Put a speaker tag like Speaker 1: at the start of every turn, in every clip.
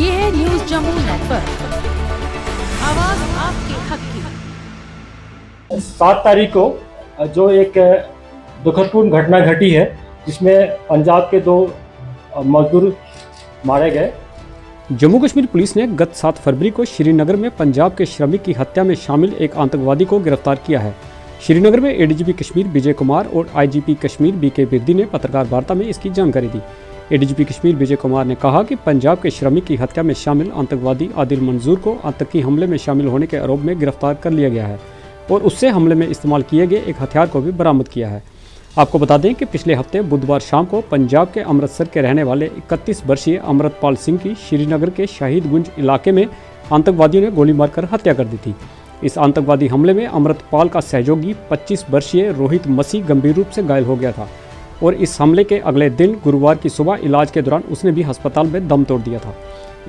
Speaker 1: ये है news Jammu network, आवाज आपके हक की।
Speaker 2: 7 तारीख को जो एक दुखदपूर्ण घटना घटी है जिसमें पंजाब के 2 मजदूर मारे गए।
Speaker 3: जम्मू कश्मीर पुलिस ने गत 7 फरवरी को श्रीनगर में पंजाब के श्रमिक की हत्या में शामिल एक आतंकवादी को गिरफ्तार किया है। श्रीनगर में एडीजीपी कश्मीर विजय कुमार और आईजीपी कश्मीर बीके बिरदी ने पत्रकार वार्ता में इसकी जानकारी दी। एडीजीपी कश्मीर विजय कुमार ने कहा कि पंजाब के श्रमिक की हत्या में शामिल आतंकवादी आदिल मंजूर को आतंकी हमले में शामिल होने के आरोप में गिरफ्तार कर लिया गया है और उससे हमले में इस्तेमाल किए गए एक हथियार को भी बरामद किया है। आपको बता दें कि पिछले हफ्ते बुधवार शाम को पंजाब के अमृतसर के रहने वाले 31 वर्षीय अमृतपाल सिंह की श्रीनगर के शहीदगंज इलाके में आतंकवादियों ने गोली मारकर हत्या कर दी थी। इस आतंकवादी हमले में अमृतपाल का सहयोगी 25 वर्षीय रोहित मसीह गंभीर रूप से घायल हो गया था और इस हमले के अगले दिन गुरुवार की सुबह इलाज के दौरान उसने भी अस्पताल में दम तोड़ दिया था।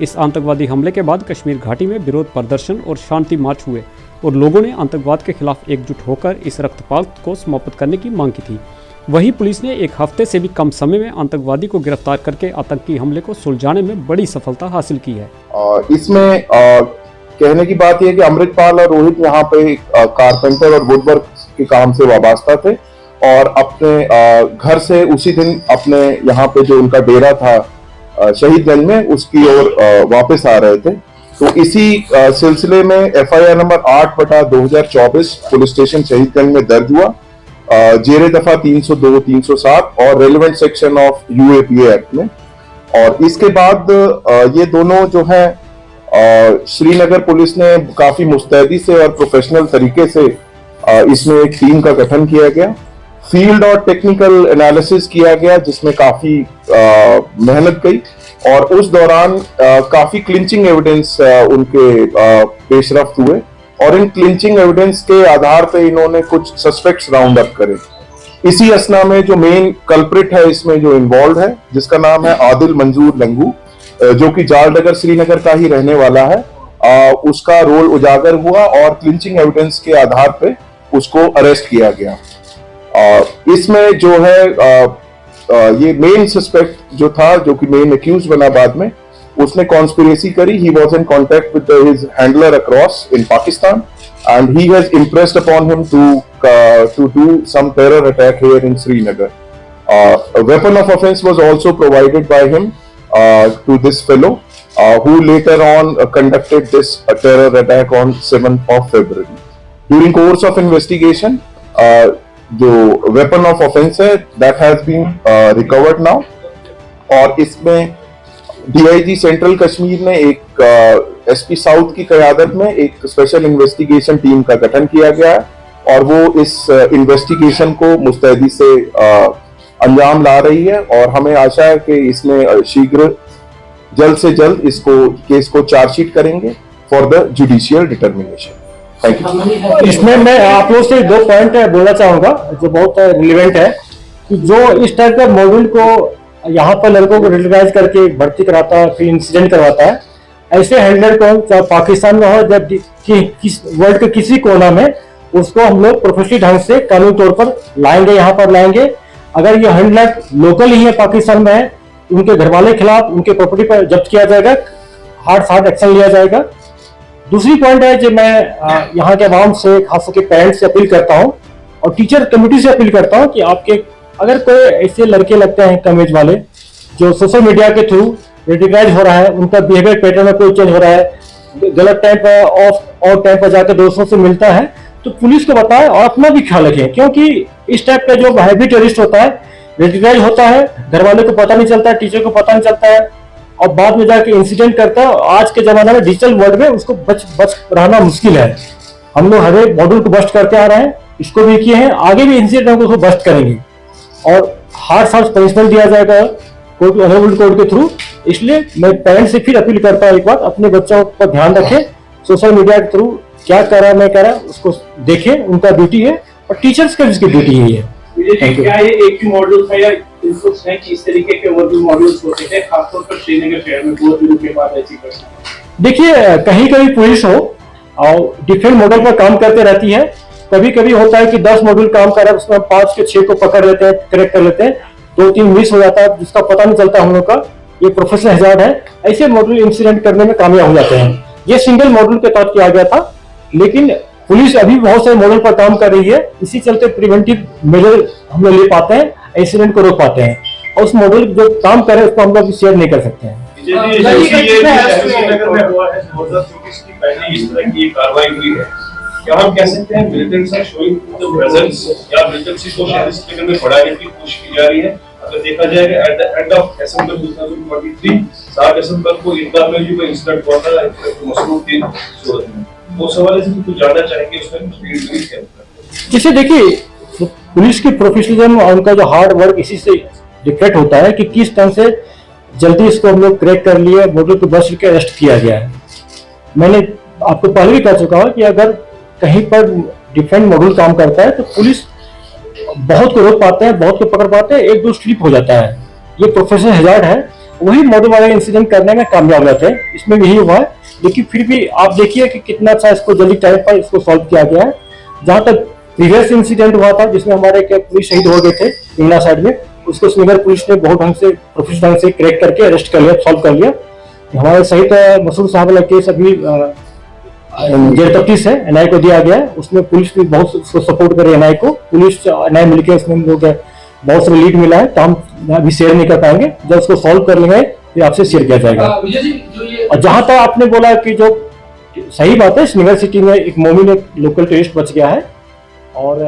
Speaker 3: इस आतंकवादी हमले के बाद कश्मीर घाटी में विरोध प्रदर्शन और शांति मार्च हुए और लोगों ने आतंकवाद के खिलाफ एकजुट होकर इस रक्तपात को समाप्त करने की मांग की थी। वहीं पुलिस ने एक हफ्ते से भी कम समय में आतंकवादी को गिरफ्तार करके आतंकी हमले को सुलझाने में बड़ी सफलता हासिल की है।
Speaker 4: इसमें कहने की बात यह है कि अमृतपाल और रोहित यहाँ पे कारपेंटर और वुडवर्क के काम से वाबस्ता थे और अपने घर से उसी दिन अपने यहाँ पे जो उनका डेरा था शहीदगंज में उसकी ओर वापस आ रहे थे। तो इसी सिलसिले में FIR number 8/2024 police station Shahidganj में दर्ज हुआ जेरे दफा 302, 307 और relevant section of UAPA act में। और इसके बाद ये दोनों जो है श्रीनगर पुलिस ने काफी मुस्तैदी से और प्रोफेशनल तरीके से इसमें एक टीम का गठन किया गया, फील्ड और टेक्निकल एनालिसिस किया गया जिसमें काफी मेहनत गई और उस दौरान काफी क्लिंचिंग एविडेंस उनके पेशरफ्त हुए और इन क्लिंचिंग एविडेंस के आधार पे इन्होंने कुछ सस्पेक्ट्स राउंड अप करे। इसी असना में जो मेन कल्प्रिट है इसमें जो इन्वॉल्व है जिसका नाम है आदिल मंजूर लंगू जो कि जालडगर श्रीनगर का ही रहने वाला है, उसका रोल उजागर हुआ और क्लिंचिंग एविडेंस के आधार पे उसको अरेस्ट किया गया। इसमें जो है ये मेन सस्पेक्ट जो था जो कि मेन एक्यूज बना बाद में, उसने कॉन्स्पिरेसी करी। He was in contact with his handler across in Pakistan and he has impressed upon him to do some terror attack here in Srinagar. Weapon of offence was also provided by him to this fellow who later on conducted this terror attack on 7th of February. During course of investigation, जो weapon of offense है that has been recovered now और इसमें DIG central Kashmir ने एक SP south की क़यादत में एक special investigation team का गठन किया गया है और वो इस इन्वेस्टिगेशन को मुस्तैदी से अंजाम ला रही है और हमें आशा है कि इसमें शीघ्र जल्द से जल्द इसको केस को चार्जशीट करेंगे for the judicial determination. Thank you.
Speaker 2: इसमें मैं आप लोग से 2 पॉइंट बोलना चाहूंगा जो बहुत रिलेवेंट है कि जो इस टाइप का मॉड्यूल को यहाँ पर लड़कों को रिलीज करके भर्ती कराता है फिर इंसिडेंट करवाता है, ऐसे हैंडलर को चाहे पाकिस्तान में हो जब वर्ल्ड के किसी कोना में उसको हम लोग प्रोफेशनल ढंग से कानूनी तौर पर लाएंगे, यहाँ पर लाएंगे। अगर ये हैंडलर लोकल ही है पाकिस्तान में है उनके घर वाले के खिलाफ उनके प्रॉपर्टी पर जब्त किया जाएगा, हार्ड एक्शन लिया जाएगा। दूसरी पॉइंट है जो मैं यहाँ के आवाम से खास करके पेरेंट्स से अपील करता हूँ और टीचर कमेटी से अपील करता हूँ कि आपके अगर कोई ऐसे लड़के लगते हैं कम एज वाले जो सोशल मीडिया के थ्रू रेडिकलाइज हो रहा है, उनका बिहेवियर पैटर्न में कोई चेंज हो रहा है, गलत टाइम पर ऑफ टाइम पर जाकर दोस्तों से मिलता है, तो पुलिस को बताएं और अपना भी ख्याल रखें क्योंकि इस टाइप का जो हैवी टेररिस्ट होता है रेडिकलाइज होता है, घर वाले को पता नहीं चलता है, टीचर को पता नहीं चलता है और बाद में जाके इंसिडेंट करता है। आज के जमाने में डिजिटल वर्ल्ड में उसको बच रहना मुश्किल है। हम लोग हर एक मॉड्यूल को बस्ट करते आ रहे हैं, इसको भी किए हैं, आगे भी इंसिडेंट हम उसको बस्ट करेंगे और हार्ड पनिशमेंट दिया जाएगा कोर्ट ऑनरेबल कोर्ट के थ्रू। इसलिए मैं पेरेंट्स से फिर अपील करता हूँ एक बार अपने बच्चों पर ध्यान रखें, सोशल मीडिया के थ्रू क्या कर रहा है नहीं कर रहा है उसको देखें, उनका ड्यूटी है और टीचर्स का भी इसकी ड्यूटी यही है।
Speaker 5: क्या ये एक ही मॉड्यूल था या इनपुट्स हैं कि इस तरीके के और भी मॉड्यूल्स होते थे खासतौर पर श्रीनगर शहर में बहुत दिनों के बाद ऐसी घटना?
Speaker 2: देखिए कहीं कहीं पुलिस हो और डिफरेंट मॉडल पर काम करते रहती है, कभी कभी होता है कि 10 मॉड्यूल काम कर रहा है उसमें 5 के 6 को पकड़ लेते हैं, करेक्ट कर लेते हैं, 2-3 मिस हो जाता है जिसका पता नहीं चलता हम लोग का। ये प्रोफेशनल हैजार्ड है। ऐसे मॉड्यूल इंसिडेंट करने में कामयाब हो जाते हैं। ये सिंगल मॉड्यूल के तहत किया गया था, लेकिन पुलिस अभी बहुत सारे मॉडल पर काम कर रही है। इसी चलते प्रिवेंटिव मेजर हम लोग ले पाते हैं, इंसिडेंट को रोक पाते हैं। और उस मॉडल जो काम कर रहे हैं उसको हम लोग शेयर नहीं कर सकते हैं।
Speaker 5: श्रीनगर में हुआ है 2024 की पहली इस तरह की कार्रवाई हुई है, क्या हम कह सकते हैं militants are showing the presence या मिलिटेंसी को शहरी श्रीनगर में बढ़ाने की कोशिश की जा रही है? अगर देखा जाएगा at the end of December 2023 7 दिसंबर को ईदगाह में जो इंसिडेंट हुआ था मसरूफ की सूरत में, वो सवाल है कुछ जानना चाहेंगे उसमें कुछ क्या होता है?
Speaker 2: जैसे देखिए पुलिस की प्रोफेशनलिज्म और उनका जो हार्ड वर्क इसी से रिफ्लेक्ट होता है कि किस तरह से जल्दी इसको हम लोग क्रैक कर लिए, मॉडल को बच के अरेस्ट किया गया है। मैंने आपको पहले भी कह चुका हूं कि अगर कहीं पर डिफरेंट मॉडल काम करता है तो पुलिस बहुत को रोक पाते हैं, बहुत को पकड़ पाते हैं, एक दो स्लिप हो जाता है। ये प्रोफेशनल हैजार्ड है, वही मॉडल वाले इंसिडेंट करने में कामयाब हो जाते हैं। इसमें भी यही हुआ है, लेकिन फिर भी आप देखिए कि कितना अच्छा इसको जल्दी टाइम पर इसको सॉल्व किया गया है। जहां तक प्रीवियस इंसिडेंट हुआ था जिसमें हमारे पुलिस शहीद हो गए थे इंगला साइड में, उसको श्रीनगर पुलिस ने बहुत ढंग से प्रोफेशनल ढंग से क्रैक करके अरेस्ट कर लिया, सॉल्व कर लिया। हमारे शहीद मसूद साहब वाला केस अभी जेल तफ्तीश है, एनआई को दिया गया है। उसमें पुलिस भी बहुत उसको सपोर्ट करे, एनआई को पुलिस एनआई मिलकर उसमें हम लोग बहुत सारे लीड मिला है। तो हम अभी शेयर नहीं कर पाएंगे, जब उसको सॉल्व कर लेंगे फिर आपसे शेयर किया जाएगा। और जहां तक आपने बोला कि जो सही बात है, श्रीनगर सिटी में एक मोमिन एक लोकल टेररिस्ट बच गया है और